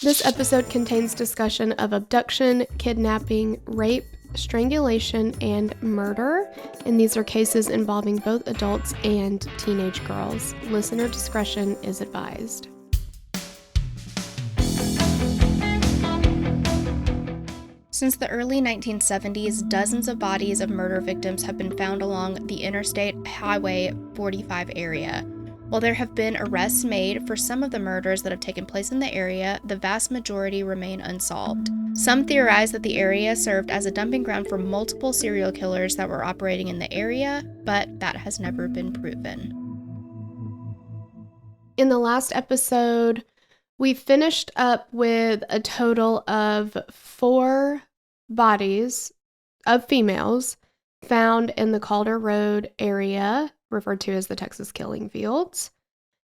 This episode contains discussion of abduction, kidnapping, rape, strangulation, and murder, and these are cases involving both adults and teenage girls. Listener discretion is advised. Since the early 1970s, dozens of bodies of murder victims have been found along the Interstate Highway 45 area. While there have been arrests made for some of the murders that have taken place in the area, the vast majority remain unsolved. Some theorize that the area served as a dumping ground for multiple serial killers that were operating in the area, but that has never been proven. In the last episode, we finished up with a total of 4 bodies of females found in the Calder Road area, referred to as the Texas Killing Fields.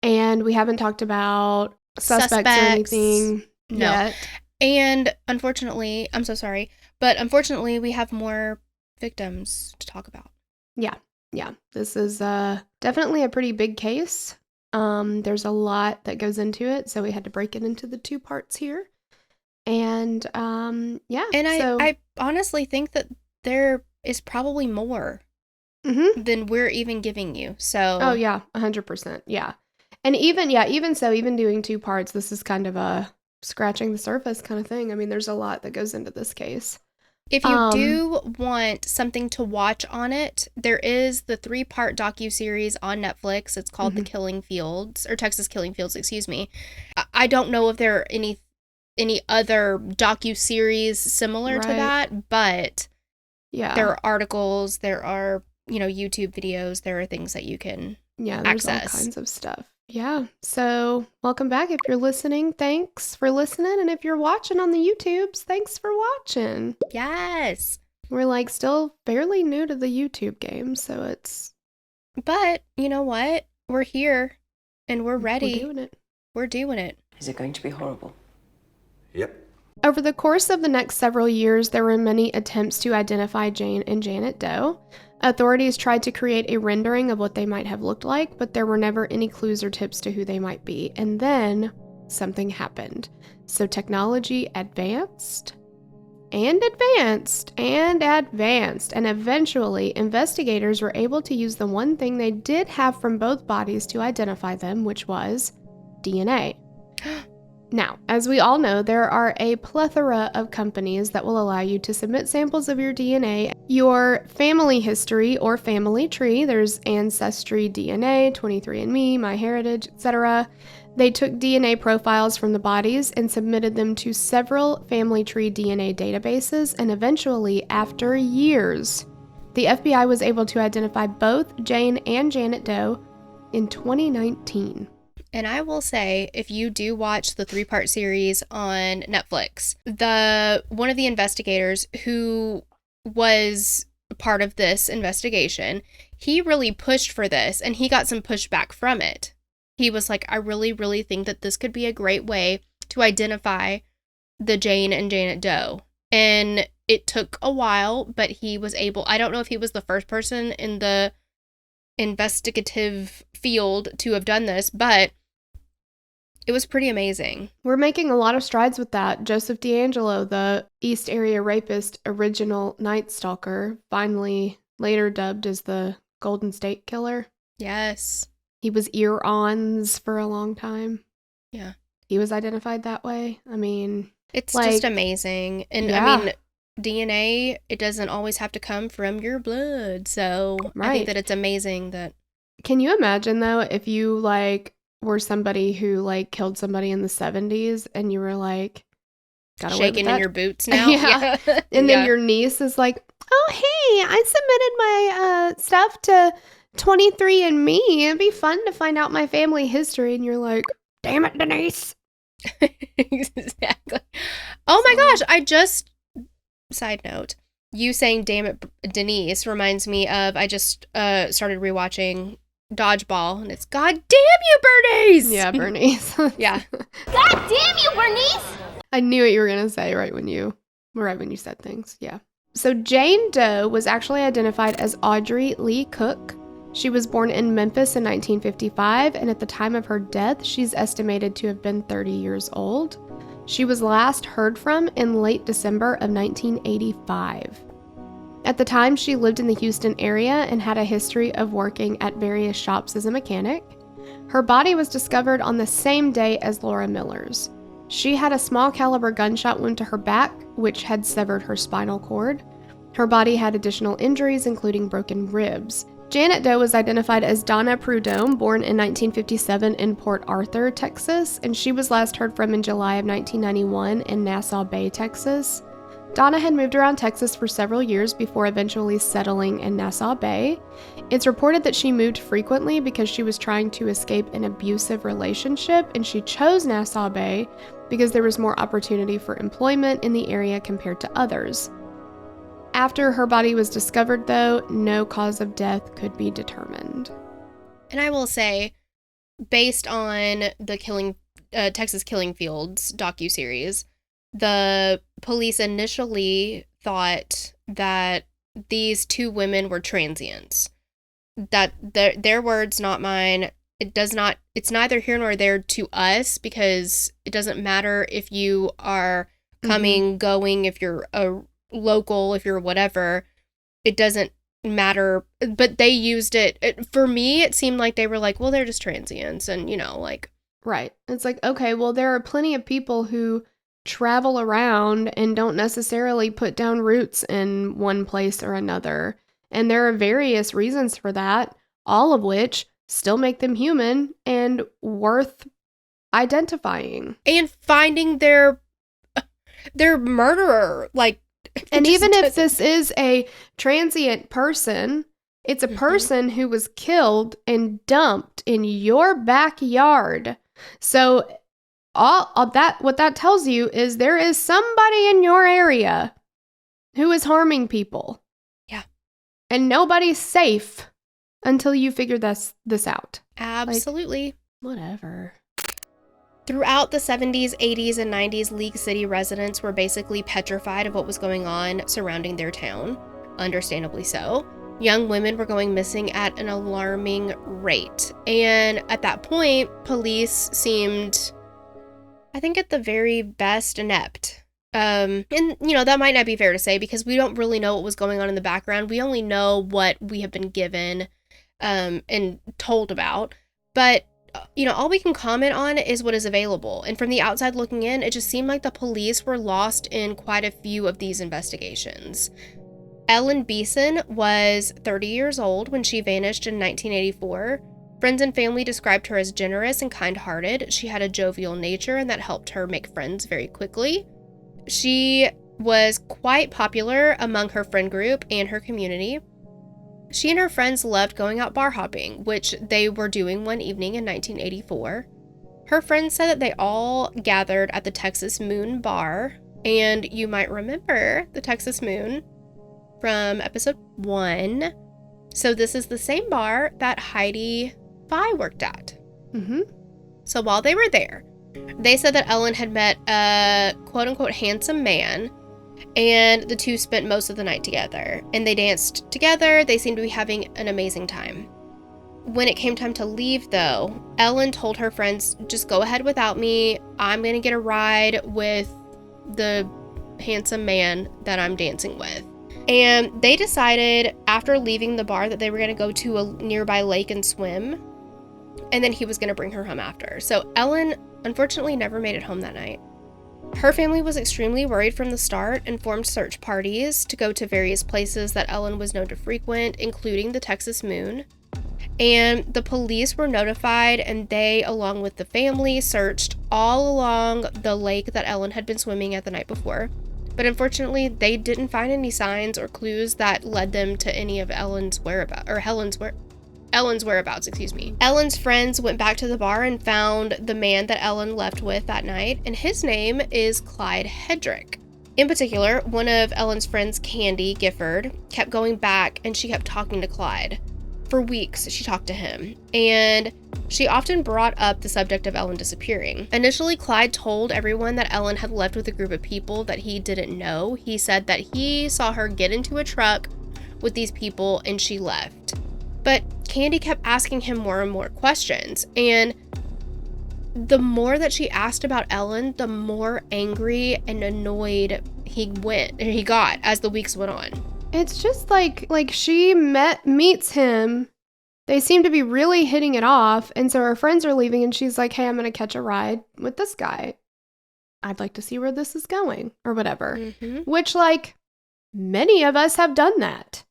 And we haven't talked about suspects or anything yet. And unfortunately, I'm so sorry, but unfortunately we have more victims to talk about. Yeah. This is definitely a pretty big case. There's a lot that goes into it, so we had to break it into the 2 parts here. And I honestly think that there is probably more than we're even giving you. So 100%. Yeah. And even doing 2 parts, this is kind of a scratching the surface kind of thing. I mean, there's a lot that goes into this case. If you do want something to watch on it, there is the 3-part docuseries on Netflix. It's called The Killing Fields, or Texas Killing Fields, excuse me. I don't know if there are any other docuseries similar to that, but there are articles, there are, YouTube videos, there are things that you can there's access. All kinds of stuff. Yeah. So welcome back. If you're listening, thanks for listening. And if you're watching on the YouTubes, thanks for watching. Yes. We're still fairly new to the YouTube game, so it's... But you know what? We're here and we're ready. We're doing it. Is it going to be horrible? Yep. Over the course of the next several years, there were many attempts to identify Jane and Janet Doe. Authorities tried to create a rendering of what they might have looked like, but there were never any clues or tips to who they might be. And then something happened. So technology advanced, and eventually investigators were able to use the one thing they did have from both bodies to identify them, which was DNA. Now, as we all know, there are a plethora of companies that will allow you to submit samples of your DNA, your family history or family tree. There's Ancestry DNA, 23andMe, MyHeritage, etc. They took DNA profiles from the bodies and submitted them to several family tree DNA databases, and eventually, after years, the FBI was able to identify both Jane and Janet Doe in 2019. And I will say, if you do watch the 3-part series on Netflix, one of the investigators who was part of this investigation, he really pushed for this, and he got some pushback from it. He was like, I really, really think that this could be a great way to identify the Jane and Janet Doe. And it took a while, but he was able, I don't know if he was the first person in the investigative field to have done this, but it was pretty amazing. We're making a lot of strides with that. Joseph D'Angelo, the East Area Rapist, original Night Stalker, finally later dubbed as the Golden State Killer. Yes. He was ear-ons for a long time. Yeah. He was identified that way. I mean... It's just amazing. And I mean, DNA, it doesn't always have to come from your blood. So I think that it's amazing that... Can you imagine, though, if you, were somebody who killed somebody in the 70s and you were got shaking in your boots now? Yeah. And then your niece is like, oh, hey, I submitted my stuff to 23andMe. It'd be fun to find out my family history. And you're like, damn it, Denise. Exactly. Oh my gosh, side note, you saying damn it, Denise reminds me of, I just started rewatching Dodgeball, and it's God damn you, Bernice! Yeah, Bernice. Yeah. God damn you, Bernice! I knew what you were going to say right when you said things. Yeah. So Jane Doe was actually identified as Audrey Lee Cook. She was born in Memphis in 1955, and at the time of her death, she's estimated to have been 30 years old. She was last heard from in late December of 1985. At the time, she lived in the Houston area and had a history of working at various shops as a mechanic. Her body was discovered on the same day as Laura Miller's. She had a small caliber gunshot wound to her back, which had severed her spinal cord. Her body had additional injuries, including broken ribs. Janet Doe was identified as Donna Prudhomme, born in 1957 in Port Arthur, Texas, and she was last heard from in July of 1991 in Nassau Bay, Texas. Donna had moved around Texas for several years before eventually settling in Nassau Bay. It's reported that she moved frequently because she was trying to escape an abusive relationship, and she chose Nassau Bay because there was more opportunity for employment in the area compared to others. After her body was discovered, though, no cause of death could be determined. And I will say, based on the Texas Killing Fields docuseries, the police initially thought that these two women were transients. That their words, not mine. It's neither here nor there to us, because it doesn't matter if you are coming, going, if you're a local, if you're whatever, it doesn't matter. But they used it. For me, it seemed like they were like, well, they're just transients, and like. Right. It's like, okay, well, there are plenty of people who travel around and don't necessarily put down roots in one place or another. And there are various reasons for that, all of which still make them human and worth identifying. And finding their murderer, like. And even if this is a transient person, it's a person who was killed and dumped in your backyard. So what that tells you is there is somebody in your area who is harming people. Yeah. And nobody's safe until you figure this out. Absolutely. Like, whatever. Throughout the 70s, 80s, and 90s, League City residents were basically petrified of what was going on surrounding their town. Understandably so. Young women were going missing at an alarming rate. And at that point, police seemed, I think, at the very best, inept. And, that might not be fair to say, because we don't really know what was going on in the background. We only know what we have been given and told about. But all we can comment on is what is available. And from the outside looking in, it just seemed like the police were lost in quite a few of these investigations. Ellen Beeson was 30 years old when she vanished in 1984. Friends and family described her as generous and kind-hearted. She had a jovial nature, and that helped her make friends very quickly. She was quite popular among her friend group and her community. She and her friends loved going out bar hopping, which they were doing one evening in 1984. Her friends said that they all gathered at the Texas Moon Bar, and you might remember the Texas Moon from episode 1. So this is the same bar that Heidi Fye worked at. So while they were there, they said that Ellen had met a quote-unquote handsome man, and the two spent most of the night together, and they danced together. They seemed to be having an amazing time. When it came time to leave, though, Ellen told her friends, just go ahead without me. I'm going to get a ride with the handsome man that I'm dancing with. And they decided after leaving the bar that they were going to go to a nearby lake and swim, and then he was going to bring her home after. So Ellen, unfortunately, never made it home that night. Her family was extremely worried from the start and formed search parties to go to various places that Ellen was known to frequent, including the Texas Moon. And the police were notified, and they, along with the family, searched all along the lake that Ellen had been swimming at the night before. But unfortunately, they didn't find any signs or clues that led them to any of Ellen's whereabouts. Ellen's friends went back to the bar and found the man that Ellen left with that night, and his name is Clyde Hedrick. In particular, one of Ellen's friends, Candy Gifford, kept going back, and she kept talking to Clyde. For weeks, she talked to him, and she often brought up the subject of Ellen disappearing. Initially, Clyde told everyone that Ellen had left with a group of people that he didn't know. He said that he saw her get into a truck with these people and she left. But Candy kept asking him more and more questions, and the more that she asked about Ellen, the more angry and annoyed he got as the weeks went on. It's just like she meets him. They seem to be really hitting it off, and so her friends are leaving, and she's like, hey, I'm going to catch a ride with this guy. I'd like to see where this is going, or whatever. Mm-hmm. Which, like, many of us have done that.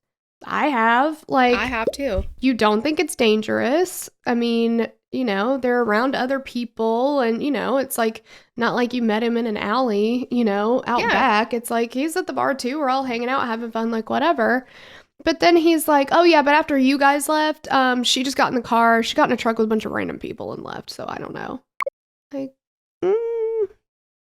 I have. Like, I have too. You don't think it's dangerous. I mean, you know, they're around other people, and, you know, it's like not like you met him in an alley, you know, out back. It's like he's at the bar too. We're all hanging out, having fun, like whatever. But then he's like, oh yeah, but after you guys left, she just got in the car. She got in a truck with a bunch of random people and left. So I don't know. Like,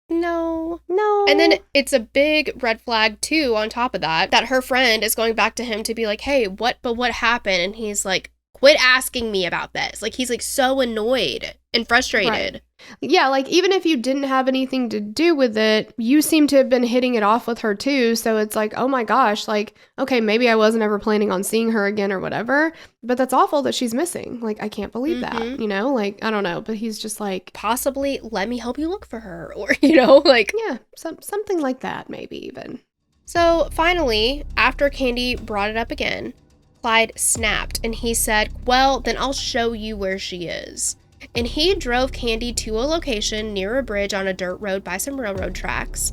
no. And then it's a big red flag too on top of that her friend is going back to him to be like, hey, what happened? And he's like, quit asking me about this. Like, he's like so annoyed and frustrated. Right. Yeah, like even if you didn't have anything to do with it, you seem to have been hitting it off with her too. So it's like, oh my gosh, like, okay, maybe I wasn't ever planning on seeing her again or whatever, but that's awful that she's missing. Like, I can't believe that, you know, like, I don't know, but he's just like, possibly let me help you look for her, or, you know, like, yeah, something like that, maybe even. So finally, after Candy brought it up again, Clyde snapped and he said, well, then I'll show you where she is. And he drove Candy to a location near a bridge on a dirt road by some railroad tracks.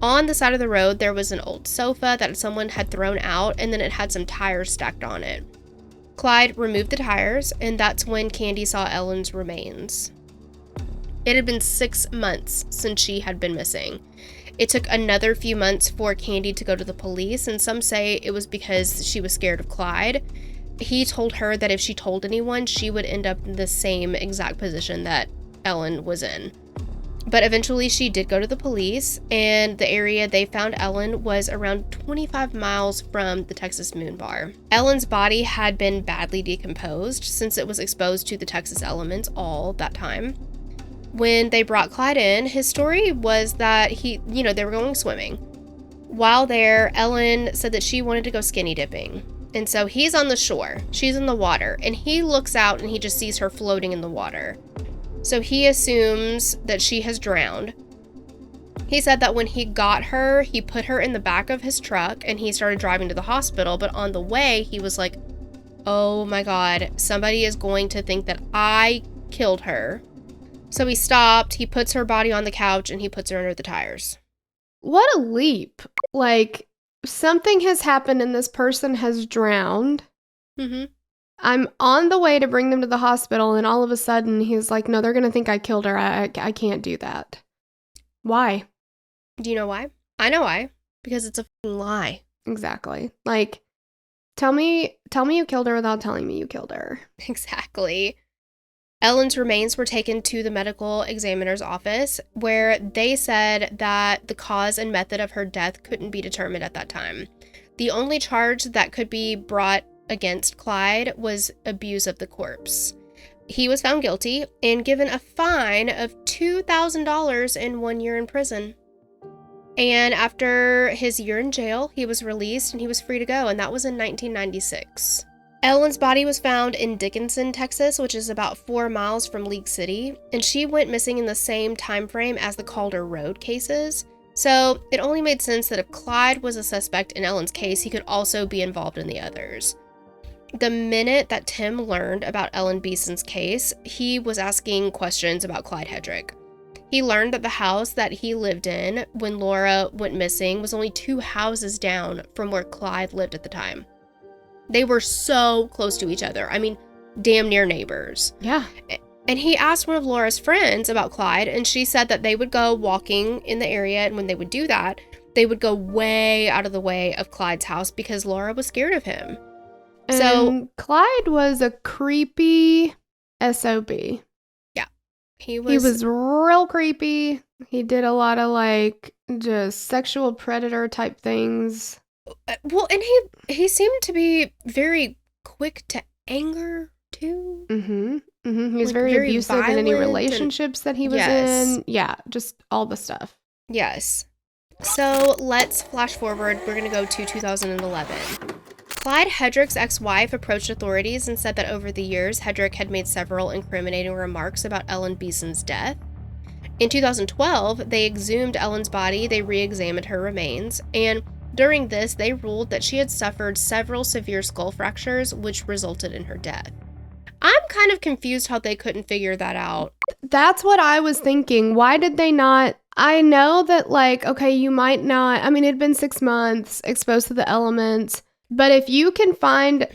On the side of the road, there was an old sofa that someone had thrown out, and then it had some tires stacked on it. Clyde removed the tires, and that's when Candy saw Ellen's remains. It had been 6 months since she had been missing. It took another few months for Candy to go to the police, and some say it was because she was scared of Clyde. He told her that if she told anyone, she would end up in the same exact position that Ellen was in. But eventually she did go to the police, and the area they found Ellen was around 25 miles from the Texas Moon Bar. Ellen's body had been badly decomposed since it was exposed to the Texas elements all that time. When they brought Clyde in, his story was that they were going swimming. While there, Ellen said that she wanted to go skinny dipping. And so he's on the shore, she's in the water, and he looks out and he just sees her floating in the water. So he assumes that she has drowned. He said that when he got her, he put her in the back of his truck and he started driving to the hospital. But on the way, he was like, oh my God, somebody is going to think that I killed her. So he stopped, he puts her body on the couch, and he puts her under the tires. What a leap. Like, something has happened and this person has drowned. Mm-hmm. I'm on the way to bring them to the hospital, and all of a sudden he's like, no, they're going to think I killed her. I can't do that. Why? Do you know why? I know why. Because it's a fucking lie. Exactly. Like, tell me you killed her without telling me you killed her. Exactly. Ellen's remains were taken to the medical examiner's office, where they said that the cause and method of her death couldn't be determined at that time. The only charge that could be brought against Clyde was abuse of the corpse. He was found guilty and given a fine of $2,000 and 1 year in prison. And after his year in jail, he was released and he was free to go, and that was in 1996. Ellen's body was found in Dickinson, Texas, which is about 4 miles from League City, and she went missing in the same time frame as the Calder Road cases. So it only made sense that if Clyde was a suspect in Ellen's case, he could also be involved in the others. The minute that Tim learned about Ellen Beeson's case, he was asking questions about Clyde Hedrick. He learned that the house that he lived in when Laura went missing was only 2 houses down from where Clyde lived at the time. They were so close to each other. I mean, damn near neighbors. Yeah. And he asked one of Laura's friends about Clyde, and she said that they would go walking in the area, and when they would do that, they would go way out of the way of Clyde's house because Laura was scared of him. And so Clyde was a creepy SOB. Yeah. He was real creepy. He did a lot of like just sexual predator type things. Well, and he seemed to be very quick to anger too. Mm-hmm. Mm-hmm. He was Like, very abusive in any violent relationships that he was Yes. in. Yeah, just all the stuff. Yes. So let's flash forward. We're going to go to 2011. Clyde Hedrick's ex-wife approached authorities and said that over the years, Hedrick had made several incriminating remarks about Ellen Beeson's death. In 2012, they exhumed Ellen's body, they re-examined her remains, and during this, they ruled that she had suffered several severe skull fractures, which resulted in her death. I'm kind of confused how they couldn't figure that out. That's what I was thinking. Why did they not? I know that, like, okay, you might not. I mean, it'd been 6 months exposed to the elements. But if you can find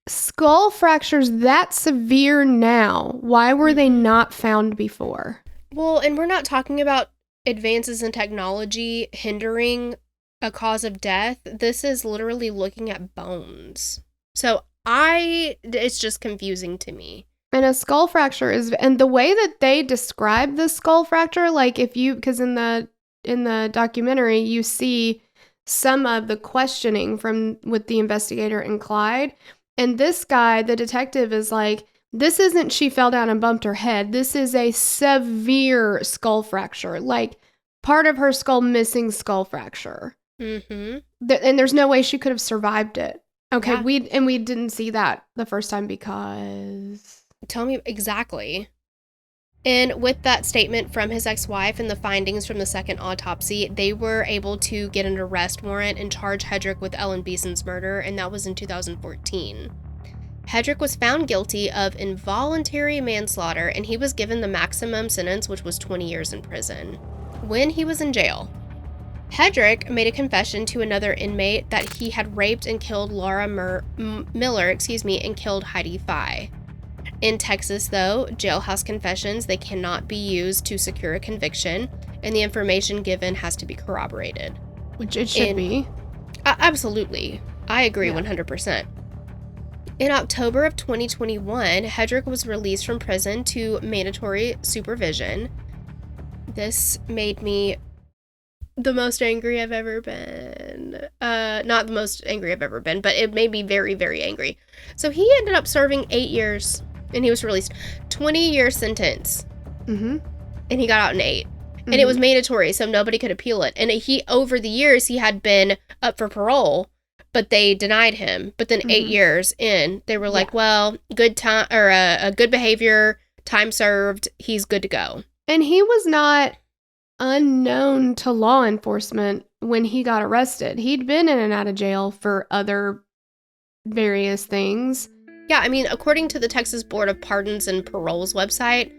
skull fractures that severe now, why were they not found before? Well, and we're not talking about advances in technology hindering a cause of death. This is literally looking at bones. So it's just confusing to me. And a skull fracture is, and the way that they describe the skull fracture, like because in the documentary, you see some of the questioning with the investigator and Clyde. And this guy, the detective, is like, this isn't she fell down and bumped her head. This is a severe skull fracture, like part of her skull missing skull fracture. Mm-hmm. And there's no way she could have survived it. Okay, Yeah. we didn't see that the first time because... Tell me exactly. And with that statement from his ex-wife and the findings from the second autopsy, they were able to get an arrest warrant and charge Hedrick with Ellen Beeson's murder, and that was in 2014. Hedrick was found guilty of involuntary manslaughter, and he was given the maximum sentence, which was 20 years in prison. When he was in jail, Hedrick made a confession to another inmate that he had raped and killed Laura Miller, and killed Heidi Fye. In Texas, though, jailhouse confessions, they cannot be used to secure a conviction, and the information given has to be corroborated. Which it should be. Absolutely. I agree 100%. In October of 2021, Hedrick was released from prison to mandatory supervision. This made me the most angry I've ever been. Not the most angry I've ever been, but it made me very, very angry. So he ended up serving 8 years, and he was released. 20-year sentence. Mm-hmm. And he got out in 8. Mm-hmm. And it was mandatory, so nobody could appeal it. And over the years, he had been up for parole, but they denied him. But then 8 years in, they were like, well, good time, or a good behavior, time served, he's good to go. And he was not unknown to law enforcement when he got arrested. He'd been in and out of jail for other various things. Yeah, I mean, according to the Texas Board of Pardons and Paroles website,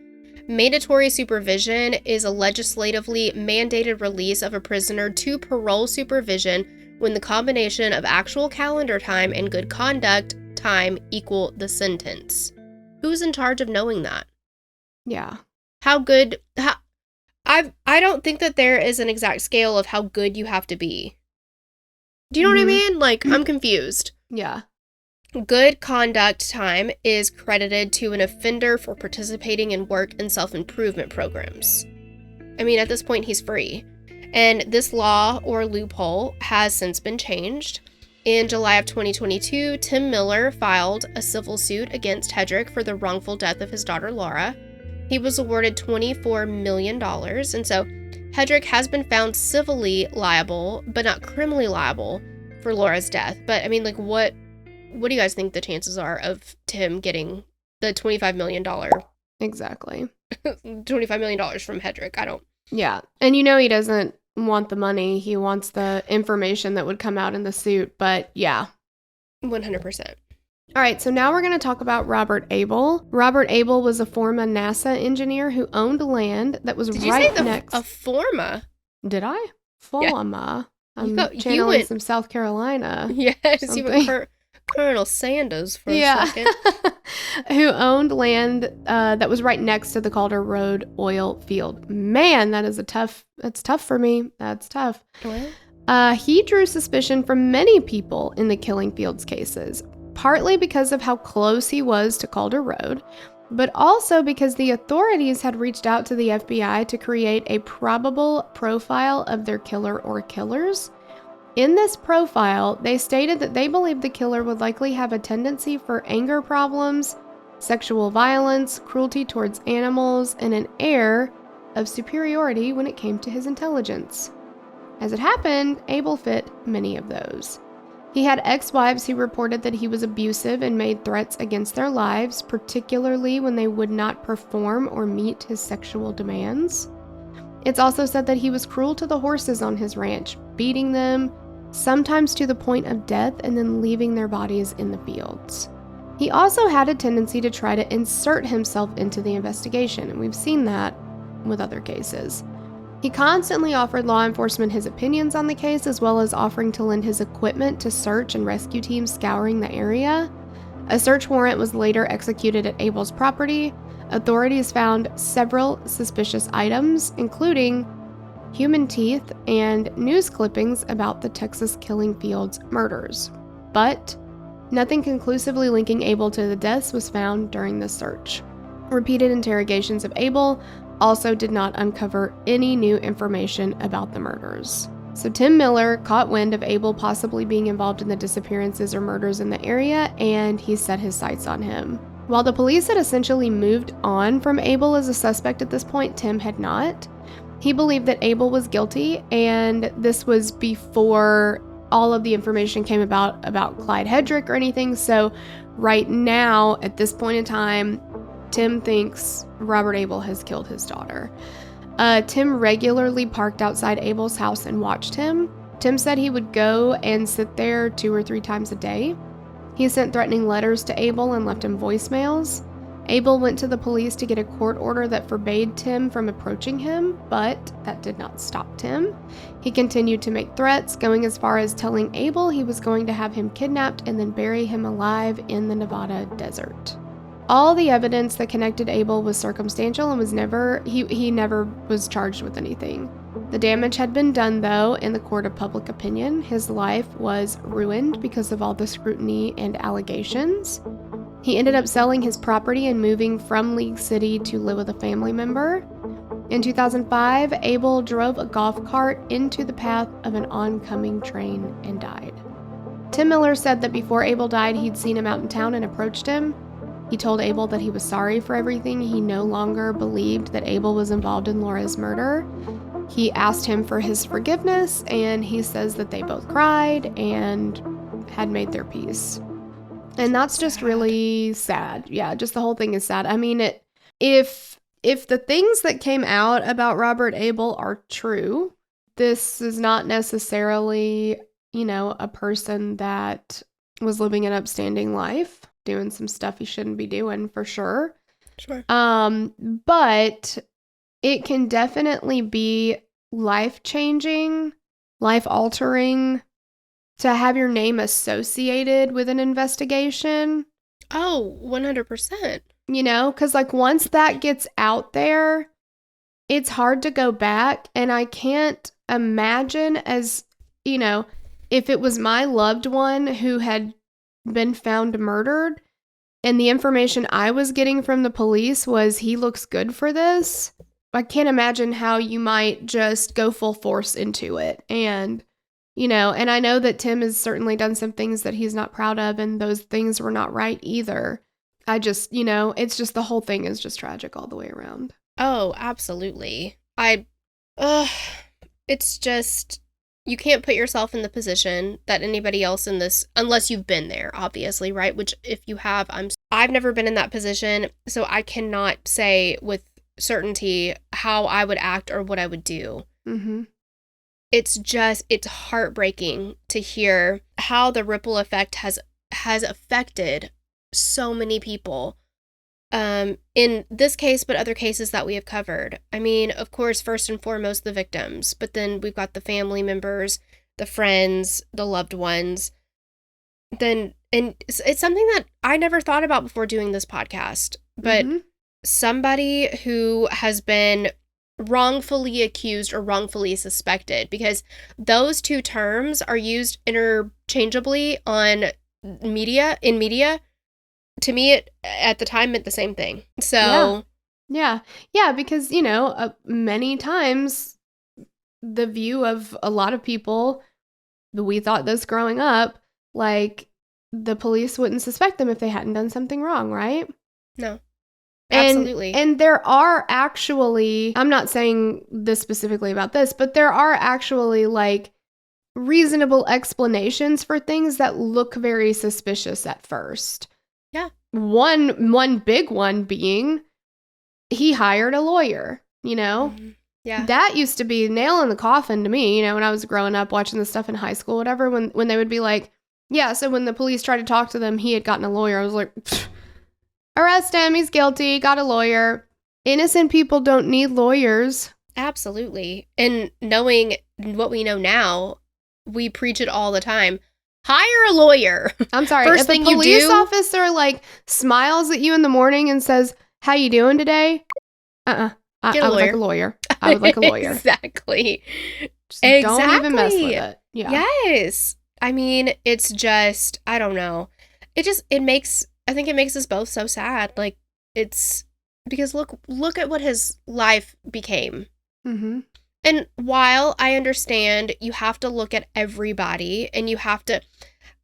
mandatory supervision is a legislatively mandated release of a prisoner to parole supervision when the combination of actual calendar time and good conduct time equal the sentence. Who's in charge of knowing that? Yeah. I don't think that there is an exact scale of how good you have to be. Do you know what I mean? Like, I'm confused. Yeah. Good conduct time is credited to an offender for participating in work and self-improvement programs. I mean, at this point, he's free. And this law or loophole has since been changed. In July of 2022, Tim Miller filed a civil suit against Hedrick for the wrongful death of his daughter, Laura. He was awarded $24 million, and so Hedrick has been found civilly liable, but not criminally liable for Laura's death. But, I mean, like, what do you guys think the chances are of Tim getting the $25 million? Exactly. $25 million from Hedrick. I don't. Yeah. And he doesn't want the money. He wants the information that would come out in the suit. But yeah. 100%. All right. So now we're going to talk about Robert Abel. Robert Abel was a former NASA engineer who owned land that was next. A former? Did I? Former. Yeah. I'm channeling some South Carolina. Yes. You went Colonel Sanders for a second. Who owned land that was right next to the Calder Road oil field. Man, that's tough for me. That's tough. What? He drew suspicion from many people in the Killing Fields cases, partly because of how close he was to Calder Road, but also because the authorities had reached out to the FBI to create a probable profile of their killer or killers. In this profile, they stated that they believed the killer would likely have a tendency for anger problems, sexual violence, cruelty towards animals, and an air of superiority when it came to his intelligence. As it happened, Abel fit many of those. He had ex-wives who reported that he was abusive and made threats against their lives, particularly when they would not perform or meet his sexual demands. It's also said that he was cruel to the horses on his ranch, beating them, sometimes to the point of death, and then leaving their bodies in the fields. He also had a tendency to try to insert himself into the investigation, and we've seen that with other cases. He constantly offered law enforcement his opinions on the case, as well as offering to lend his equipment to search and rescue teams scouring the area. A search warrant was later executed at Abel's property. Authorities found several suspicious items, including human teeth and news clippings about the Texas Killing Fields murders. But nothing conclusively linking Abel to the deaths was found during the search. Repeated interrogations of Abel also did not uncover any new information about the murders. So Tim Miller caught wind of Abel possibly being involved in the disappearances or murders in the area, and he set his sights on him. While the police had essentially moved on from Abel as a suspect at this point, Tim had not. He believed that Abel was guilty, and this was before all of the information came about Clyde Hedrick or anything. So right now, at this point in time, Tim thinks Robert Abel has killed his daughter. Tim regularly parked outside Abel's house and watched him. Tim said he would go and sit there 2 or 3 times a day. He sent threatening letters to Abel and left him voicemails. Abel went to the police to get a court order that forbade Tim from approaching him, but that did not stop Tim. He continued to make threats, going as far as telling Abel he was going to have him kidnapped and then bury him alive in the Nevada desert. All the evidence that connected Abel was circumstantial and he never was charged with anything. The damage had been done, though, in the court of public opinion. His life was ruined because of all the scrutiny and allegations. He ended up selling his property and moving from League City to live with a family member. In 2005, Abel drove a golf cart into the path of an oncoming train and died. Tim Miller said that before Abel died, he'd seen him out in town and approached him. He told Abel that he was sorry for everything. He no longer believed that Abel was involved in Laura's murder. He asked him for his forgiveness, and he says that they both cried and had made their peace. And that's just really sad. Yeah, just the whole thing is sad. I mean, if the things that came out about Robert Abel are true, this is not necessarily, a person that was living an upstanding life, doing some stuff he shouldn't be doing, for sure. Sure. But it can definitely be life-changing, life-altering to have your name associated with an investigation. Oh, 100%. Because once that gets out there, it's hard to go back. And I can't imagine if it was my loved one who had been found murdered and the information I was getting from the police was he looks good for this. I can't imagine how you might just go full force into it. And, and I know that Tim has certainly done some things that he's not proud of, and those things were not right either. I just, it's just the whole thing is just tragic all the way around. Oh, absolutely. It's just, you can't put yourself in the position that anybody else in this, unless you've been there, obviously, right? Which if you have, I've never been in that position, so I cannot say with certainty how I would act or what I would do. Mm-hmm. It's heartbreaking to hear how the ripple effect has affected so many people. In this case, but other cases that we have covered. I mean, of course, first and foremost, the victims, but then we've got the family members, the friends, the loved ones. And it's something that I never thought about before doing this podcast, but somebody who has been wrongfully accused or wrongfully suspected, because those two terms are used interchangeably in media. To me, it at the time meant the same thing. So yeah, because many times the view of a lot of people, we thought this growing up, like the police wouldn't suspect them if they hadn't done something wrong, right? No. Absolutely. And there are actually, I'm not saying this specifically about this, but there are actually reasonable explanations for things that look very suspicious at first. Yeah. One big one being he hired a lawyer, you know? Mm-hmm. Yeah. That used to be nail in the coffin to me, you know, when I was growing up watching this stuff in high school, whatever, when they would be like, yeah, so when the police tried to talk to them, he had gotten a lawyer. I was like, arrest him, he's guilty, got a lawyer. Innocent people don't need lawyers. Absolutely. And knowing what we know now, we preach it all the time. Hire a lawyer. I'm sorry. First if thing a you police do- officer like smiles at you in the morning and says, "How you doing today?" I Get a would like lawyer. a lawyer. I would like a lawyer. Exactly. Just don't even mess with it. Yeah. Yes. I mean, it's just, I don't know. I think it makes us both so sad. Like, it's because look at what his life became. Mm-hmm. And while I understand you have to look at everybody and you have to,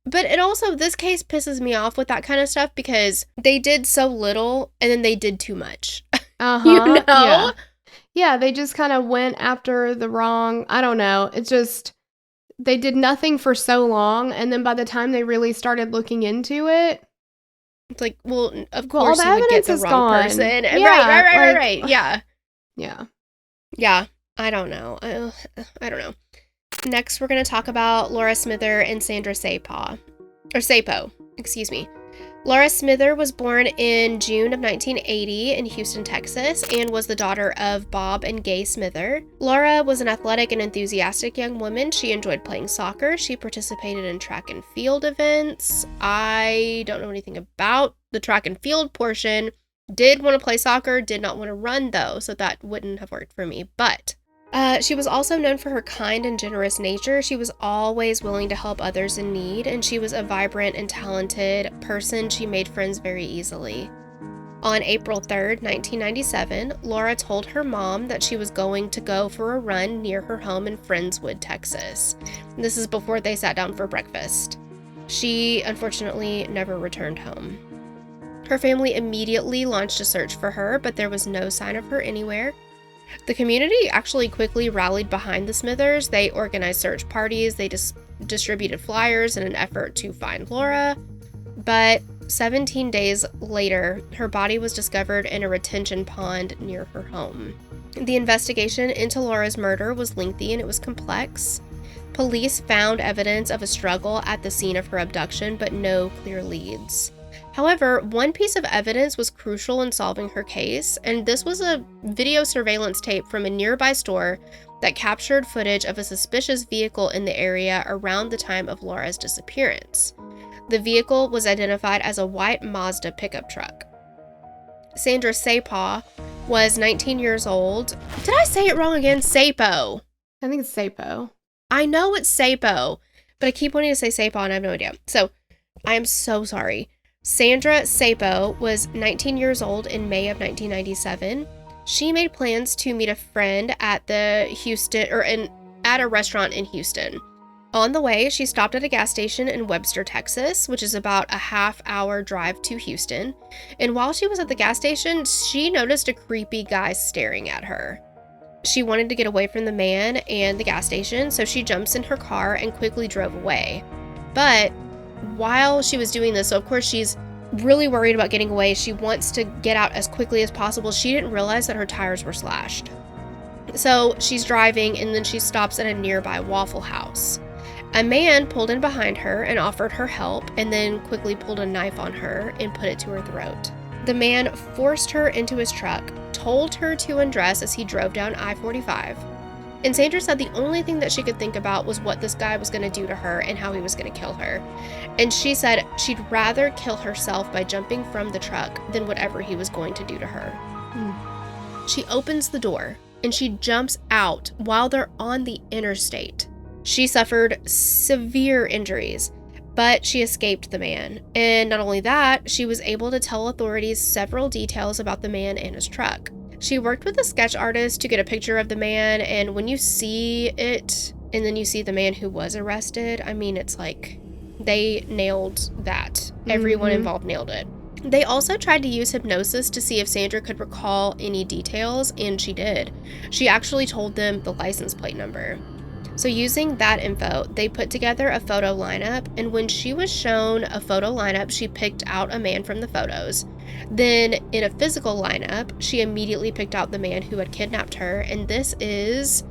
but it also, this case pisses me off with that kind of stuff because they did so little and then they did too much. Uh-huh. You know? Yeah. Yeah, they just kind of went after the wrong, I don't know. It's just, they did nothing for so long. And then by the time they really started looking into it. It's like, well, of Well, all course the you would get evidence the is wrong gone. person. Yeah, Right. Yeah. Yeah. Yeah. I don't know. I don't know. Next, we're going to talk about Laura Smither and Sandra Sapo, excuse me. Laura Smither was born in June of 1980 in Houston, Texas, and was the daughter of Bob and Gay Smither. Laura was an athletic and enthusiastic young woman. She enjoyed playing soccer. She participated in track and field events. I don't know anything about the track and field portion. Did want to play soccer, did not want to run though, so that wouldn't have worked for me. But she was also known for her kind and generous nature. She was always willing to help others in need, and she was a vibrant and talented person. She made friends very easily. On April 3rd, 1997, Laura told her mom that she was going to go for a run near her home in Friendswood, Texas. This is before they sat down for breakfast. She, unfortunately, never returned home. Her family immediately launched a search for her, but there was no sign of her anywhere. The community actually quickly rallied behind the Smithers. They organized search parties. They distributed flyers in an effort to find Laura. But 17 days later, her body was discovered in a retention pond near her home. The investigation into Laura's murder was lengthy and it was complex. Police found evidence of a struggle at the scene of her abduction, but no clear leads. However, one piece of evidence was crucial in solving her case, and this was a video surveillance tape from a nearby store that captured footage of a suspicious vehicle in the area around the time of Laura's disappearance. The vehicle was identified as a white Mazda pickup truck. Sandra Sapo was 19 years old. Did I say it wrong again? Sapo. I think it's Sapo. I know it's Sapo, but I keep wanting to say Sapo and I have no idea. So, I am so sorry. Sandra Sapo was 19 years old in May of 1997. She made plans to meet a friend at at a restaurant in Houston. On the way, she stopped at a gas station in Webster, Texas, which is about a half-hour drive to Houston. And while she was at the gas station, she noticed a creepy guy staring at her. She wanted to get away from the man and the gas station, so she jumps in her car and quickly drove away. But while she was doing this, so of course she's really worried about getting away. She wants to get out as quickly as possible. She didn't realize that her tires were slashed. So she's driving and then she stops at a nearby Waffle House. A man pulled in behind her and offered her help and then quickly pulled a knife on her and put it to her throat. The man forced her into his truck, told her to undress as he drove down I-45. And Sandra said the only thing that she could think about was what this guy was going to do to her and how he was going to kill her. And she said she'd rather kill herself by jumping from the truck than whatever he was going to do to her. She opens the door and she jumps out while they're on the interstate. She suffered severe injuries, but she escaped the man. And not only that, she was able to tell authorities several details about the man and his truck. She worked with a sketch artist to get a picture of the man, and when you see it, and then you see the man who was arrested, I mean, it's like, they nailed that. Everyone involved nailed it. They also tried to use hypnosis to see if Sandra could recall any details, and she did. She actually told them the license plate number. So using that info, they put together a photo lineup, and when she was shown a photo lineup, she picked out a man from the photos. Then in a physical lineup, she immediately picked out the man who had kidnapped her, and this is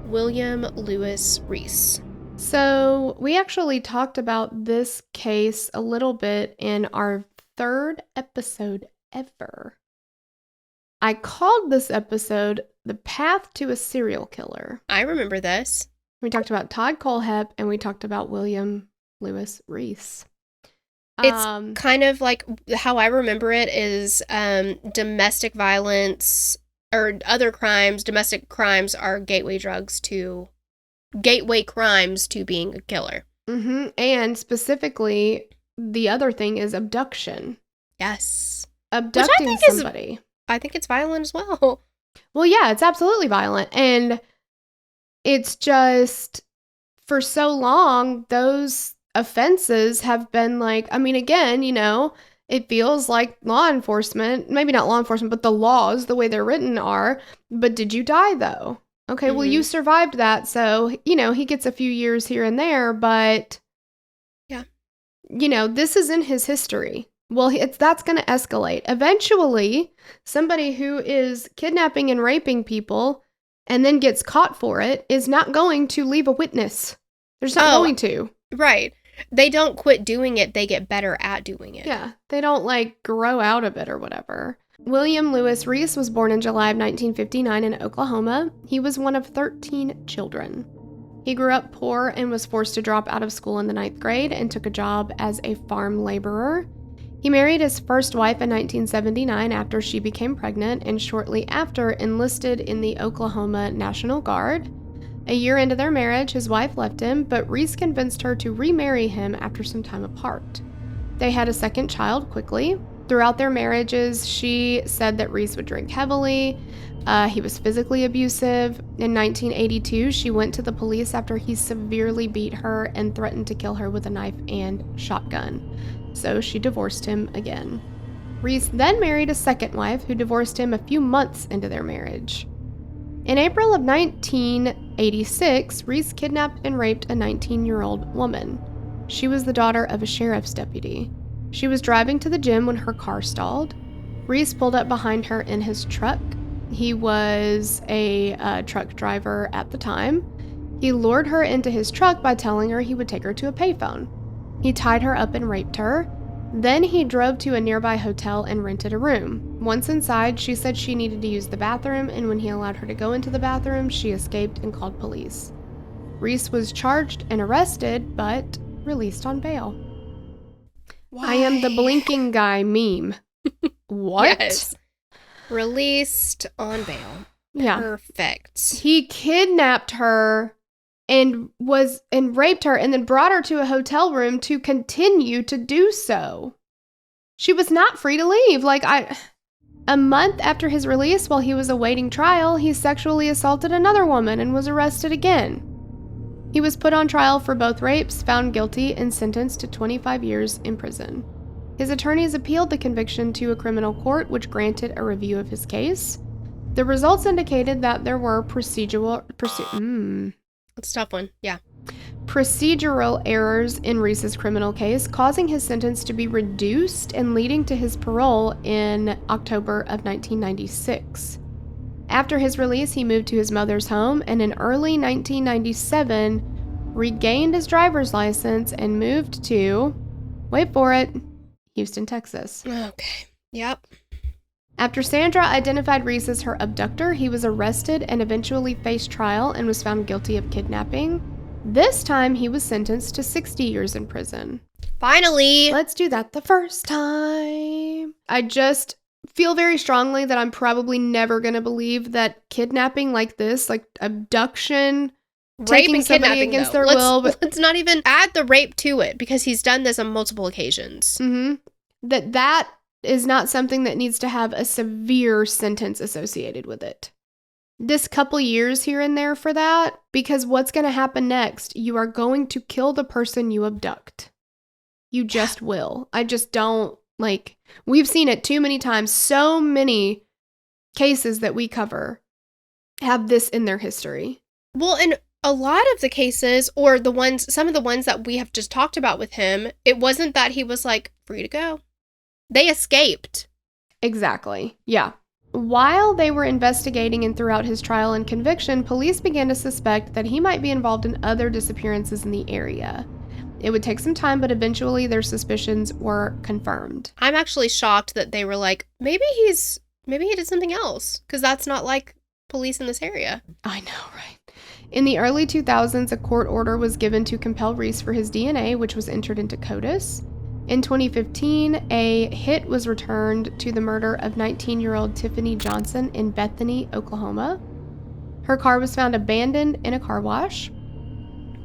William Lewis Reese. So we actually talked about this case a little bit in our 3rd episode ever. I called this episode The Path to a Serial Killer. I remember this. We talked about Todd Kohlhepp and we talked about William Lewis Reese. It's kind of like how I remember it is domestic violence or other crimes. Domestic crimes are gateway crimes to being a killer. Mm-hmm. And specifically, the other thing is abduction. Yes. Abducting somebody. I think it's violent as well. Well, yeah, it's absolutely violent. And it's just, for so long, those offenses have been like, I mean, again, it feels like law enforcement, maybe not law enforcement, but the laws, the way they're written are, but did you die though? Okay, well, you survived that, so, he gets a few years here and there, but, yeah, this is in his history. Well, that's going to escalate. Eventually, somebody who is kidnapping and raping people and then gets caught for it is not going to leave a witness. They're just not going to. Right. They don't quit doing it. They get better at doing it. Yeah. They don't, grow out of it or whatever. William Lewis Reese was born in July of 1959 in Oklahoma. He was one of 13 children. He grew up poor and was forced to drop out of school in the 9th grade and took a job as a farm laborer. He married his first wife in 1979 after she became pregnant and shortly after enlisted in the Oklahoma National Guard. A year into their marriage, his wife left him, but Reese convinced her to remarry him after some time apart. They had a second child quickly. Throughout their marriages, she said that Reese would drink heavily. He was physically abusive. In 1982, she went to the police after he severely beat her and threatened to kill her with a knife and shotgun. So she divorced him again. Reese then married a second wife who divorced him a few months into their marriage. In April of 1986, Reese kidnapped and raped a 19-year-old woman. She was the daughter of a sheriff's deputy. She was driving to the gym when her car stalled. Reese pulled up behind her in his truck. He was a truck driver at the time. He lured her into his truck by telling her he would take her to a payphone. He tied her up and raped her. Then he drove to a nearby hotel and rented a room. Once inside, she said she needed to use the bathroom, and when he allowed her to go into the bathroom, she escaped and called police. Reese was charged and arrested, but released on bail. Why? I am the blinking guy meme. What? Yes. Released on bail. Yeah. Perfect. He kidnapped her and raped her and then brought her to a hotel room to continue to do so. She was not free to leave. A month after his release, while he was awaiting trial, he sexually assaulted another woman and was arrested again. He was put on trial for both rapes, found guilty, and sentenced to 25 years in prison. His attorneys appealed the conviction to a criminal court, which granted a review of his case. The results indicated that there were It's a tough one, yeah. procedural errors in Reese's criminal case, causing his sentence to be reduced and leading to his parole in October of 1996. After his release, he moved to his mother's home and in early 1997 regained his driver's license and moved to, wait for it, Houston, Texas. Okay, yep. After Sandra identified Reese as her abductor, he was arrested and eventually faced trial and was found guilty of kidnapping. This time, he was sentenced to 60 years in prison. Finally! Let's do that the first time. I just feel very strongly that I'm probably never going to believe that kidnapping like this, like abduction, Rape taking and somebody kidnapping, against though. their will. But Let's not even add the rape to it, because he's done this on multiple occasions. That is not something that needs to have a severe sentence associated with it. This couple years here and there for that, because what's going to happen next? You are going to kill the person you abduct. You just will. I just don't, we've seen it too many times. So many cases that we cover have this in their history. Well, and a lot of the cases, or some of the ones that we have just talked about with him, it wasn't that he was like free to go. They escaped. Exactly. Yeah. While they were investigating and throughout his trial and conviction, police began to suspect that he might be involved in other disappearances in the area. It would take some time, but eventually their suspicions were confirmed. I'm actually shocked that they were like, maybe he did something else, because that's not like police in this area. I know, right? In the early 2000s, a court order was given to compel Reese for his DNA, which was entered into CODIS. In 2015, a hit was returned to the murder of 19-year-old Tiffany Johnson in Bethany, Oklahoma. Her car was found abandoned in a car wash.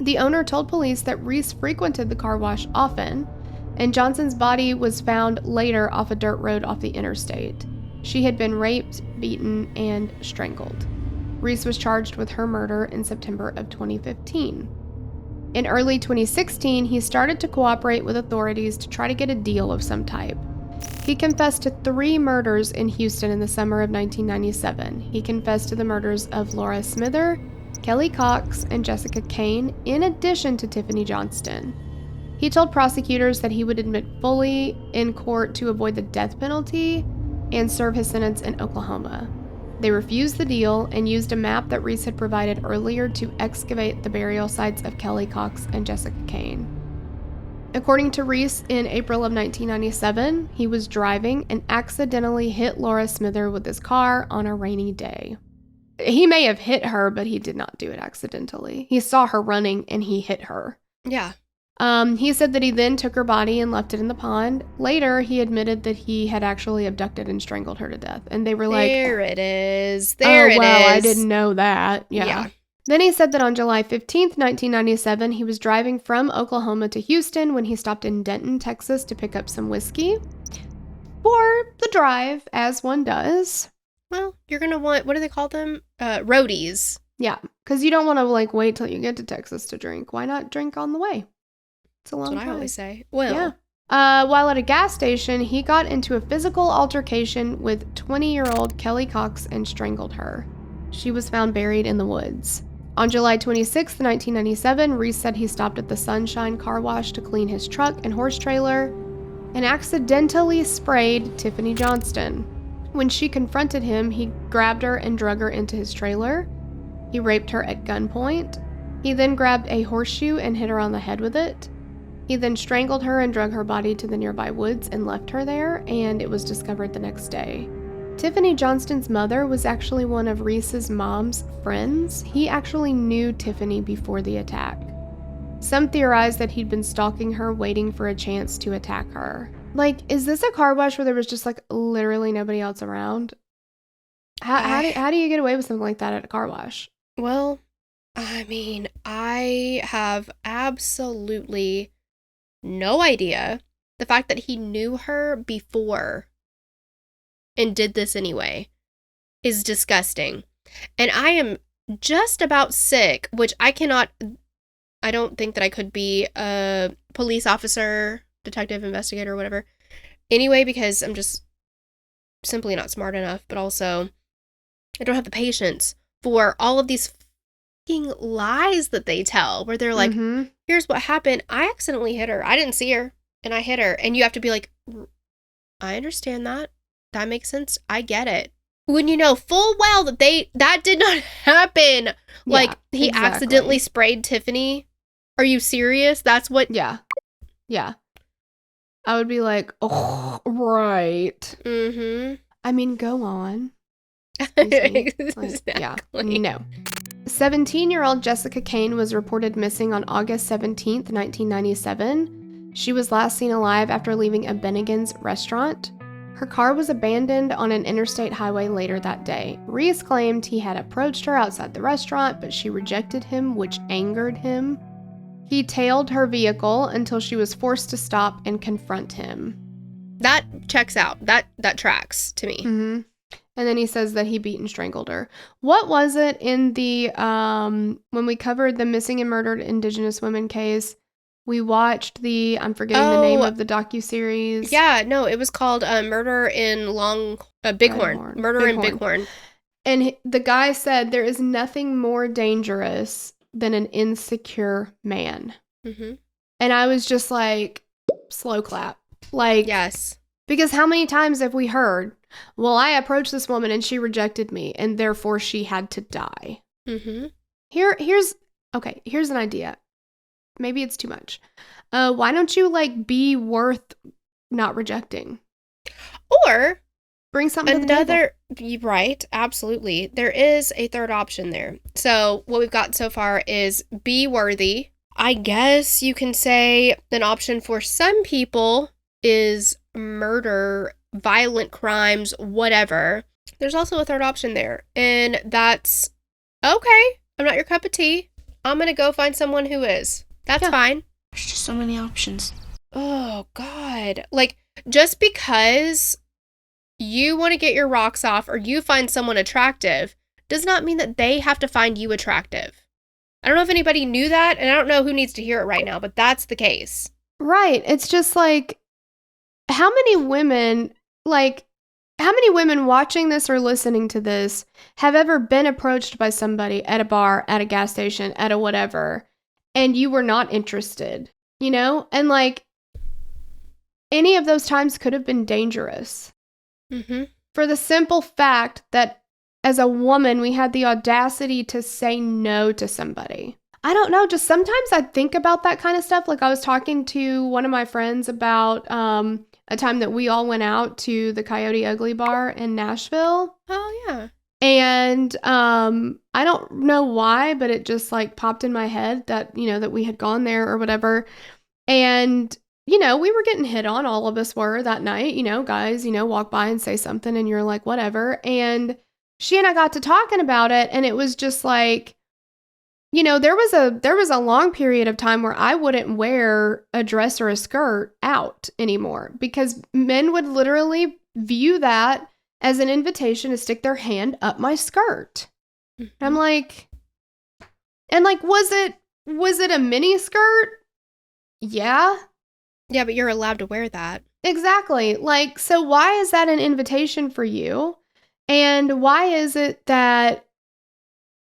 The owner told police that Reese frequented the car wash often, and Johnson's body was found later off a dirt road off the interstate. She had been raped, beaten, and strangled. Reese was charged with her murder in September of 2015. In early 2016, he started to cooperate with authorities to try to get a deal of some type. He confessed to 3 murders in Houston in the summer of 1997. He confessed to the murders of Laura Smither, Kelly Cox, and Jessica Kane, in addition to Tiffany Johnston. He told prosecutors that he would admit fully in court to avoid the death penalty and serve his sentence in Oklahoma. They refused the deal and used a map that Reese had provided earlier to excavate the burial sites of Kelly Cox and Jessica Kane. According to Reese, in April of 1997, he was driving and accidentally hit Laura Smither with his car on a rainy day. He may have hit her, but he did not do it accidentally. He saw her running and he hit her. Yeah. He said that he then took her body and left it in the pond. Later, he admitted that he had actually abducted and strangled her to death. And they were like, there it is. There it is. I didn't know that. Yeah. Then he said that on July 15th, 1997, he was driving from Oklahoma to Houston when he stopped in Denton, Texas to pick up some whiskey. For the drive, as one does. Well, you're going to want, what do they call them? Roadies. Yeah, because you don't want to wait till you get to Texas to drink. Why not drink on the way? It's a long time. That's what I always say. Well. Yeah. While at a gas station, he got into a physical altercation with 20-year-old Kelly Cox and strangled her. She was found buried in the woods. On July 26, 1997, Reese said he stopped at the Sunshine Car Wash to clean his truck and horse trailer and accidentally sprayed Tiffany Johnston. When she confronted him, he grabbed her and drug her into his trailer. He raped her at gunpoint. He then grabbed a horseshoe and hit her on the head with it. He then strangled her and drug her body to the nearby woods and left her there, and it was discovered the next day. Tiffany Johnston's mother was actually one of Reese's mom's friends. He actually knew Tiffany before the attack. Some theorize that he'd been stalking her, waiting for a chance to attack her. Is this a car wash where there was just literally nobody else around? How do you get away with something like that at a car wash? Well, I mean, I have absolutely no idea. The fact that he knew her before and did this anyway is disgusting. And I am just about sick, which I don't think that I could be a police officer, detective, investigator, whatever. Anyway, because I'm just simply not smart enough, but also I don't have the patience for all of these fucking lies that they tell, where they're like, here's what happened. I accidentally hit her. I didn't see her, and I hit her. And you have to be like, I understand that. That makes sense. I get it. When you know full well that that did not happen. He accidentally sprayed Tiffany. Are you serious? That's what? Yeah. Yeah. I would be like, oh, right. I mean, go on. Exactly. Yeah. No. 17-year-old Jessica Kane was reported missing on August 17th, 1997. She was last seen alive after leaving a Bennigan's restaurant. Her car was abandoned on an interstate highway later that day. Reese claimed he had approached her outside the restaurant, but she rejected him, which angered him. He tailed her vehicle until she was forced to stop and confront him. That checks out. That tracks to me. Mm-hmm. And then he says that he beat and strangled her. What was it in the, when we covered the missing and murdered Indigenous women case, we watched I'm forgetting the name of the docuseries. Yeah, no, it was called Murder in Bighorn. Murder in Bighorn. And the guy said there is nothing more dangerous than an insecure man. Mm-hmm. And I was just like, slow clap. Like, Yes. because how many times have we heard, well, I approached this woman and she rejected me and therefore she had to die. Mm-hmm. Here's an idea. Maybe it's too much. Why don't you like be worth not rejecting? Or bring something to the table. Right, absolutely. There is a third option there. So what we've got so far is be worthy. I guess you can say an option for some people is murder, violent crimes, whatever. There's also a third option there. And that's, okay, I'm not your cup of tea. I'm going to go find someone who is. That's fine. There's just so many options. Oh, God. Like, just because you want to get your rocks off or you find someone attractive does not mean that they have to find you attractive. I don't know if anybody knew that, and I don't know who needs to hear it right now, but that's the case. Right. It's just like, how many women watching this or listening to this have ever been approached by somebody at a bar, at a gas station, at a whatever, and you were not interested, you know? And like, any of those times could have been dangerous. Mm-hmm. For the simple fact that as a woman, we had the audacity to say no to somebody. I don't know, just sometimes I think about that kind of stuff. Like I was talking to one of my friends about a time that we all went out to the Coyote Ugly bar in Nashville. Oh, yeah. And I don't know why, but it just like popped in my head that, you know, that we had gone there or whatever. And, you know, we were getting hit on, all of us were that night, you know, guys, you know, walk by and say something and you're like, whatever. And she and I got to talking about it, and it was just like, you know, there was a long period of time where I wouldn't wear a dress or a skirt out anymore because men would literally view that as an invitation to stick their hand up my skirt. Mm-hmm. I'm like, and like, was it a mini skirt? Yeah. Yeah, but you're allowed to wear that. Exactly. Like, so why is that an invitation for you? And why is it that,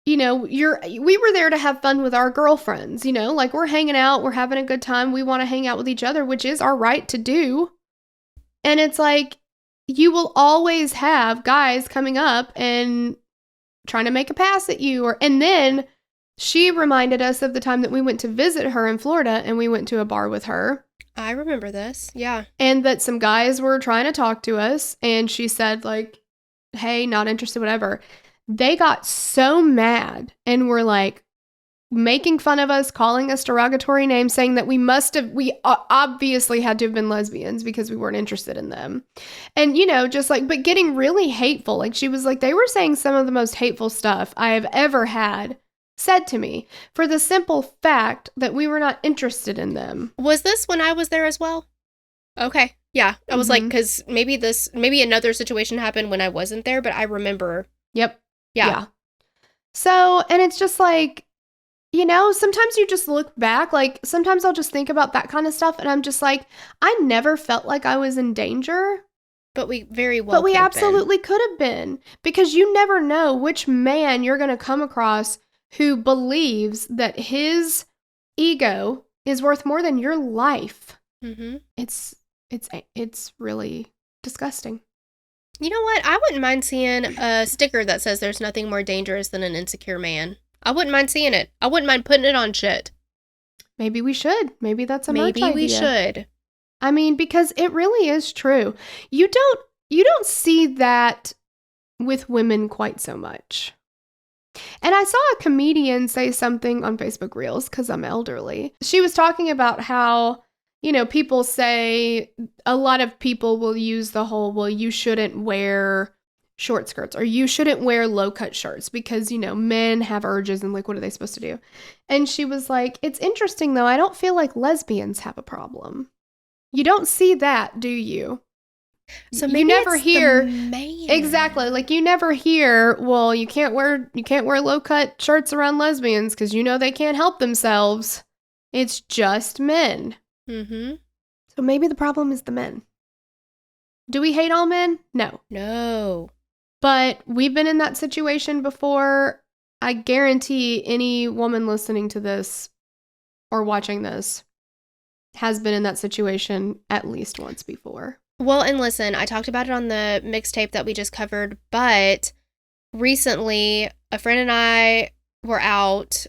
you know, we were there to have fun with our girlfriends, you know, like we're hanging out, we're having a good time. We want to hang out with each other, which is our right to do. And it's like, you will always have guys coming up and trying to make a pass at you. And then she reminded us of the time that we went to visit her in Florida and we went to a bar with her. I remember this. Yeah. And that some guys were trying to talk to us. And she said like, hey, not interested, whatever. They got so mad and were like making fun of us, calling us derogatory names, saying that we obviously had to have been lesbians because we weren't interested in them. And, you know, just like, but getting really hateful. Like she was like, they were saying some of the most hateful stuff I have ever had said to me for the simple fact that we were not interested in them. Was this when I was there as well? Okay. Yeah. I was like, because maybe another situation happened when I wasn't there, but I remember. Yep. Yeah. So, and it's just like, you know, sometimes you just look back, like sometimes I'll just think about that kind of stuff and I'm just like, I never felt like I was in danger. But we very well could have been because you never know which man you're going to come across who believes that his ego is worth more than your life. Mm-hmm. It's really disgusting. You know what? I wouldn't mind seeing a sticker that says there's nothing more dangerous than an insecure man. I wouldn't mind seeing it. I wouldn't mind putting it on shit. Maybe we should. Maybe that's a merch idea. Maybe we should. I mean, because it really is true. You don't see that with women quite so much. And I saw a comedian say something on Facebook Reels, because I'm elderly. She was talking about how, you know, people say, a lot of people will use the whole, well, you shouldn't wear short skirts or you shouldn't wear low-cut shirts because, you know, men have urges and like, what are they supposed to do? And she was like, it's interesting though, I don't feel like lesbians have a problem. You don't see that, do you? So maybe you never hear the man. Exactly, like you never hear, well, you can't wear low-cut shirts around lesbians because you know they can't help themselves. It's just men. Mm-hmm. So maybe the problem is the men. Do we hate all men? No. No. But we've been in that situation before. I guarantee any woman listening to this or watching this has been in that situation at least once before. Well, and listen, I talked about it on the mixtape that we just covered, but recently a friend and I were out.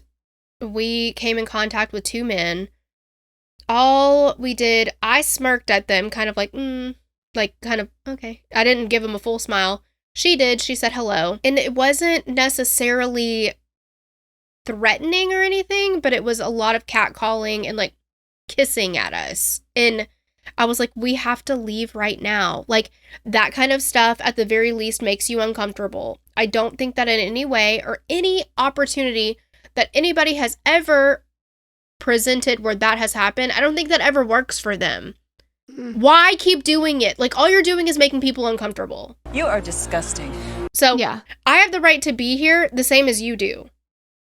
We came in contact with two men. All we did, I smirked at them, kind of like, okay. I didn't give them a full smile. She did. She said hello. And it wasn't necessarily threatening or anything, but it was a lot of catcalling and like kissing at us. And I was like, we have to leave right now. Like, that kind of stuff at the very least makes you uncomfortable. I don't think that in any way or any opportunity that anybody has ever presented where that has happened, I don't think that ever works for them. Why keep doing it? Like, all you're doing is making people uncomfortable. You are disgusting. So, Yeah. I have the right to be here the same as you do.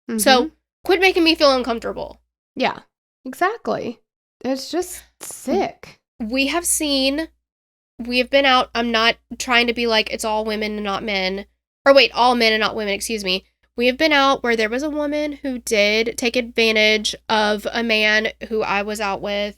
Mhm. So, quit making me feel uncomfortable. yeah, exactly. It's just sick. We have been out. I'm not trying to be like it's all women and not men. Or wait, all men and not women, excuse me. We have been out where there was a woman who did take advantage of a man who I was out with.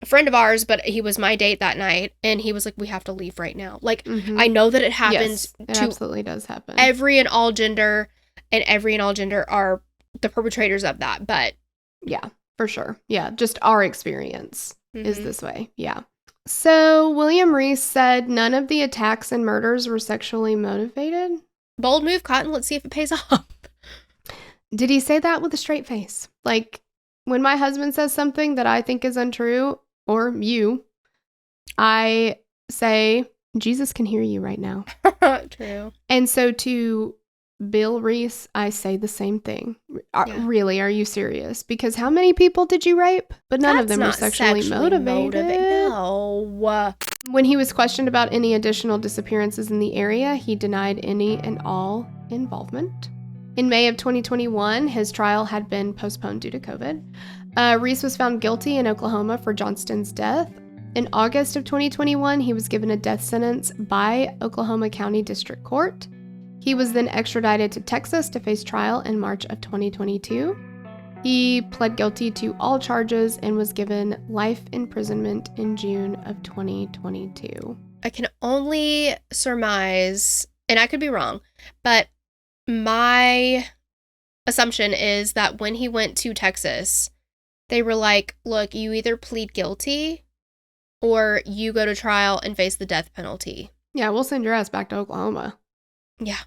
A friend of ours, but he was my date that night. And he was like, we have to leave right now. Like, Mhm. I know that it happens Yes, it to absolutely does happen. every and all gender. And every and all gender are the perpetrators of that. But Yeah, for sure. Yeah, just our experience is Mhm. this way. Yeah. So William Reese said none of the attacks and murders were sexually motivated. bold move, Cotton. Let's see if it pays off. Did he say that with a straight face? Like, when my husband says something that I think is untrue, or you, I say, Jesus can hear you right now. True. And so to Bill Reese, I say the same thing. Yeah. Really, are you serious? Because how many people did you rape? But none of That's them were not sexually motivated. No. When he was questioned about any additional disappearances in the area, he denied any and all involvement. In May of 2021, his trial had been postponed due to COVID. Reese was found guilty in Oklahoma for Johnston's death. In August of 2021, he was given a death sentence by Oklahoma County District Court. He was then extradited to Texas to face trial in March of 2022. He pled guilty to all charges and was given life imprisonment in June of 2022. I can only surmise, and I could be wrong, but my assumption is that when he went to Texas, they were like, look, you either plead guilty or you go to trial and face the death penalty. Yeah, we'll send your ass back to Oklahoma. Yeah.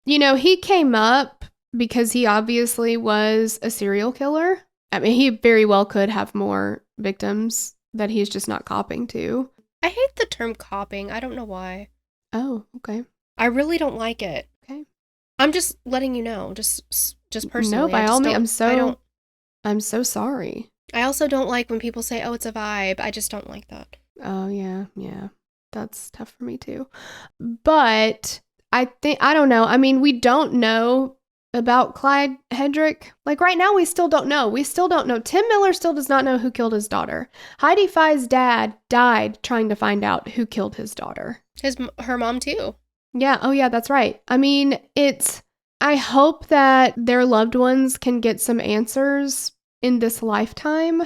You know, he came up because he obviously was a serial killer. I mean, he very well could have more victims that he's just not copping to. I hate the term copping. I don't know why. Oh, okay. I really don't like it. Okay. I'm just letting you know, just personally. No, by I all just means, don't- I'm so sorry. I also don't like when people say, oh, it's a vibe. I just don't like that. Oh, yeah. That's tough for me too. But I don't know. I mean, we don't know about Clyde Hedrick. Like right now, we still don't know. We still don't know. Tim Miller still does not know who killed his daughter. Heidi Fye's dad died trying to find out who killed his daughter. Her mom too. Yeah. Oh, yeah, that's right. I mean, I hope that their loved ones can get some answers in this lifetime.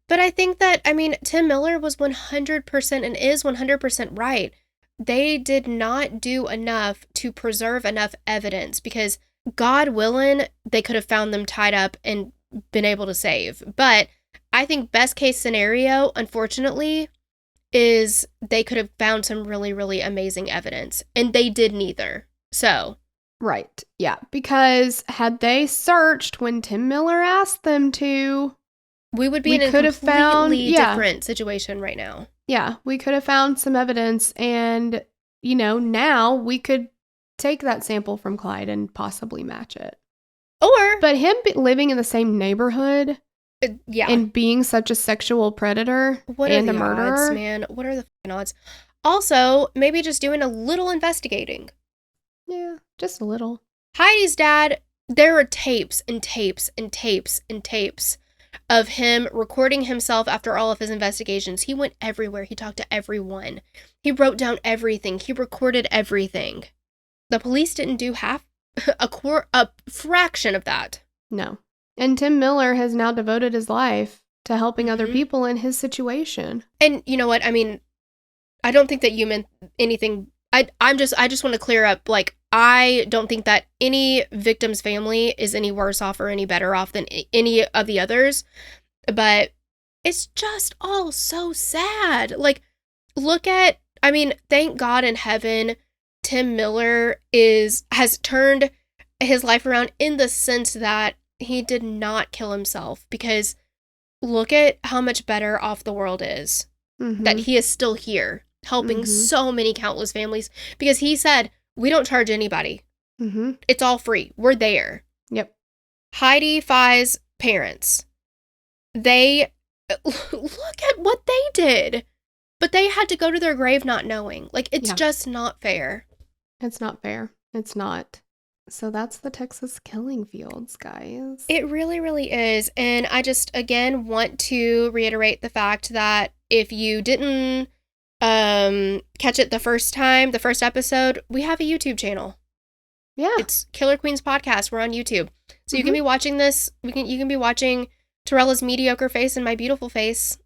But I think that, Tim Miller was 100% and is 100% right. They did not do enough to preserve enough evidence because, God willing, they could have found them tied up and been able to save. But I think best case scenario, unfortunately, is they could have found some really, really amazing evidence. And they did neither. So. Right. Yeah. Because had they searched when Tim Miller asked them to, we would be in a completely different situation right now. Yeah, we could have found some evidence and, now we could take that sample from Clyde and possibly match it. But him living in the same neighborhood and being such a sexual predator and a murderer. Odds, man? What are the odds? Also, maybe just doing a little investigating. Yeah, just a little. Heidi's dad, there are tapes and tapes and tapes and tapes of him recording himself after all of his investigations. He went everywhere. He talked to everyone. He wrote down everything. He recorded everything. The police didn't do half a fraction of that. No. And Tim Miller has now devoted his life to helping other people in his situation. And you know what? I mean, I don't think that you meant anything. I just want to clear up, like, I don't think that any victim's family is any worse off or any better off than any of the others. But it's just all so sad. Like, thank God in heaven, Tim Miller has turned his life around in the sense that he did not kill himself, because look at how much better off the world is that he is still here helping so many countless families, because he said, we don't charge anybody. It's all free. We're there. Yep. Heidi Fai's parents, they look at what they did, but they had to go to their grave not knowing. Like, it's just not fair. It's not fair. It's not. So that's the Texas killing fields, guys. It really, really is. And I just, again, want to reiterate the fact that if you didn't catch it the first episode, we have a YouTube channel. Yeah. It's Killer Queens Podcast. We're on YouTube. So you can be watching this. You can be watching Torella's mediocre face and my beautiful face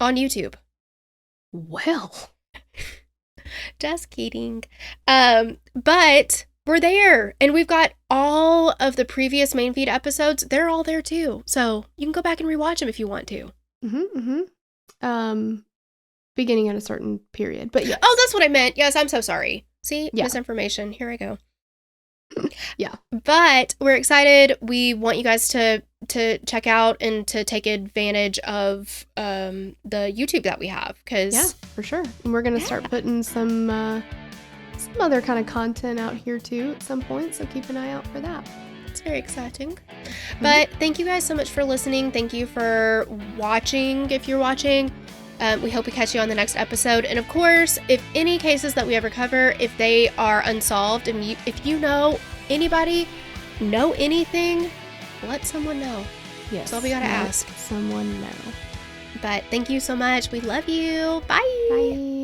on YouTube. Well. Just kidding. But we're there, and we've got all of the previous main feed episodes. They're all there too, so you can go back and rewatch them if you want to. Beginning at a certain period, but yes. Oh, that's what I meant. Yes, I'm so sorry. See, misinformation. Here I go. Yeah, but we're excited. We want you guys to check out and to take advantage of the YouTube that we have, because for sure. And we're gonna start putting some other kind of content out here too at some point, so keep an eye out for that. It's very exciting. But thank you guys so much for listening. Thank you for watching, if you're watching. We hope we catch you on the next episode. And of course, if any cases that we ever cover, if they are unsolved, and if you know anybody, know anything, let someone know. Yes. That's all we gotta ask. Someone know. But thank you so much. We love you. Bye. Bye.